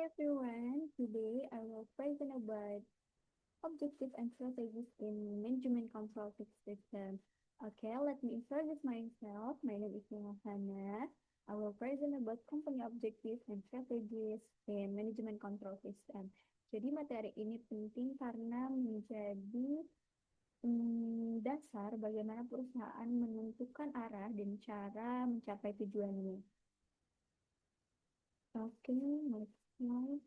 everyone. Today I will present about objectives and strategies in management control system. Okay, let me introduce myself. My name is Hana. I will present about company objectives and strategies in management control system. Jadi materi ini penting karena menjadi dasar bagaimana perusahaan menentukan arah dan cara mencapai tujuannya. Oke, next slide.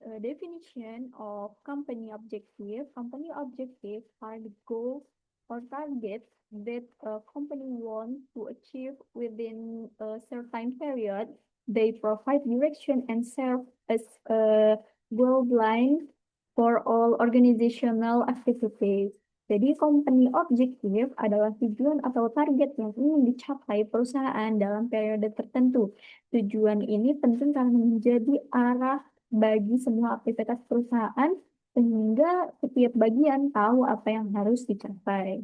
A definition of company objective. Company objectives are the goals or targets that a company wants to achieve within a certain period. They provide direction and serve as a guideline for all organizational activities. Jadi, company objective adalah tujuan atau target yang ingin dicapai perusahaan dalam periode tertentu. Tujuan ini penting karena menjadi arah bagi semua aktivitas perusahaan sehingga setiap bagian tahu apa yang harus dicapai.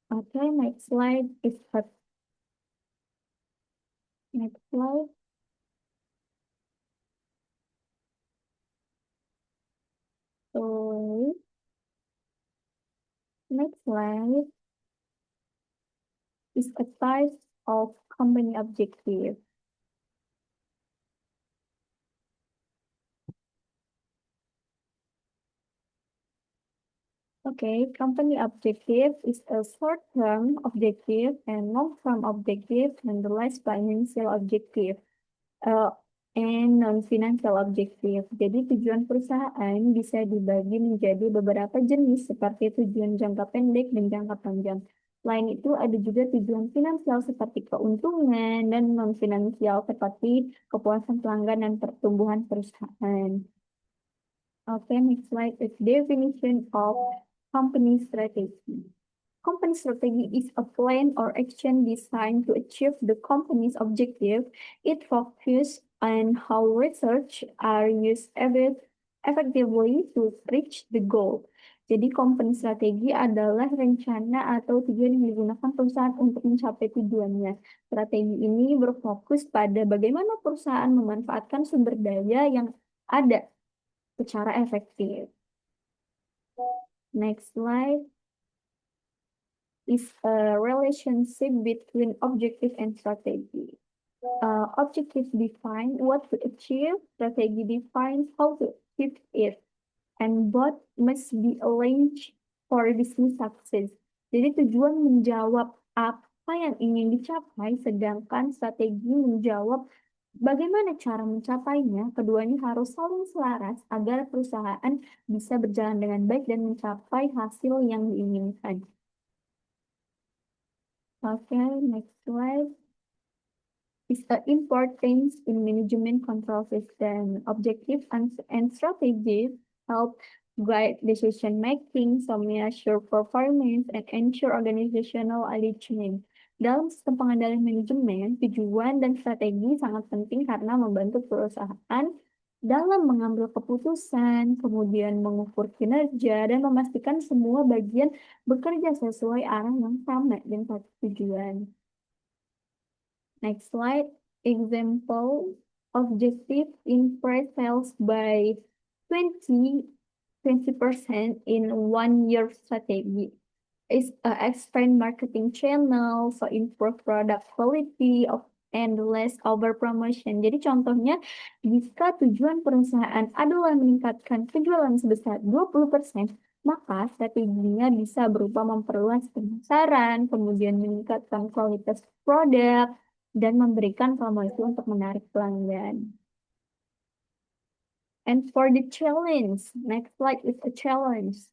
Okay, next slide is what. Next slide. So, next slide is a type of company objective. Okay, company objective is a short-term objective and long-term objective and the last financial objective and non-financial objective. Jadi tujuan perusahaan bisa dibagi menjadi beberapa jenis seperti tujuan jangka pendek dan jangka panjang. Selain itu ada juga tujuan finansial seperti keuntungan dan non-finansial seperti kepuasan pelanggan dan pertumbuhan perusahaan. Okay, next slide is definition of company strategy. Company strategy is a plan or action designed to achieve the company's objective. It focuses on how research are used effectively to reach the goal. Jadi, company strategi adalah rencana atau tujuan yang digunakan perusahaan untuk mencapai tujuannya. Strategi ini berfokus pada bagaimana perusahaan memanfaatkan sumber daya yang ada secara efektif. Next slide is a relationship between objective and strategy. Objective define what to achieve, strategy defines how to achieve it, and both must be arranged for business success. Jadi tujuan menjawab apa yang ingin dicapai, sedangkan strategi menjawab bagaimana cara mencapainya. Keduanya harus saling selaras agar perusahaan bisa berjalan dengan baik dan mencapai hasil yang diinginkan. Okay, next slide is the importance in management control system. Objectives and strategies help guide decision making, so measure performance, and ensure organizational alignment. Dalam sistem pengendalian manajemen, tujuan dan strategi sangat penting karena membantu perusahaan dalam mengambil keputusan, kemudian mengukur kinerja, dan memastikan semua bagian bekerja sesuai arah yang sama dan satu tujuan. Next slide, example, objective increase sales by 20% in 1 year strategy. Is expand marketing channel, so improve product quality and less over promotion. Jadi contohnya, jika tujuan perusahaan adalah meningkatkan penjualan sebesar 20%, maka strateginya bisa berupa memperluas pemasaran, kemudian meningkatkan kualitas produk, dan memberikan promosi untuk menarik pelanggan. And for the challenge, next slide is a challenge.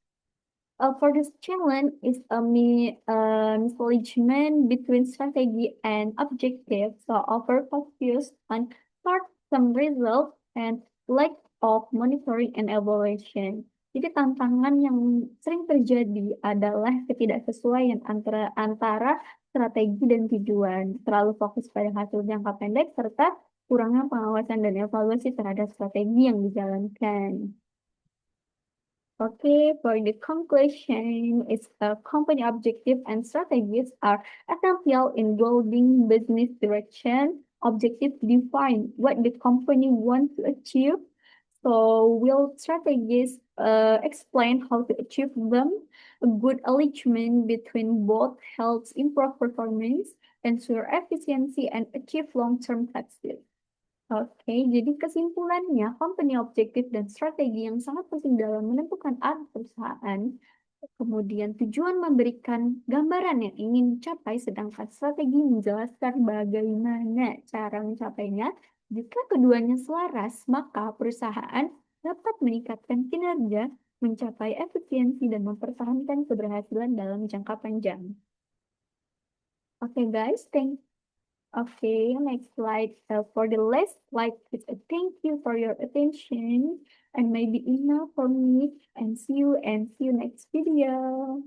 For this challenge is a misalignment between strategy and objective, so over focus on short-term results and lack of monitoring and evaluation. Jadi tantangan yang sering terjadi adalah ketidaksesuaian antara strategi dan tujuan, terlalu fokus pada hasil jangka pendek serta kurangnya pengawasan dan evaluasi terhadap strategi yang dijalankan. Okay, for the conclusion, is company objective and strategies are essential in building business direction. Objectives define what the company wants to achieve. So, will strategies explain how to achieve them? A good alignment between both helps improve performance, ensure efficiency, and achieve long-term success. Oke, jadi kesimpulannya, company objektif dan strategi yang sangat penting dalam menentukan arah perusahaan. Kemudian tujuan memberikan gambaran yang ingin dicapai, sedangkan strategi menjelaskan bagaimana cara mencapainya. Jika keduanya selaras, maka perusahaan dapat meningkatkan kinerja, mencapai efisiensi, dan mempertahankan keberhasilan dalam jangka panjang. Oke, guys, Okay, next slide. For the last slide, it's a thank you for your attention and maybe enough for me and see you next video.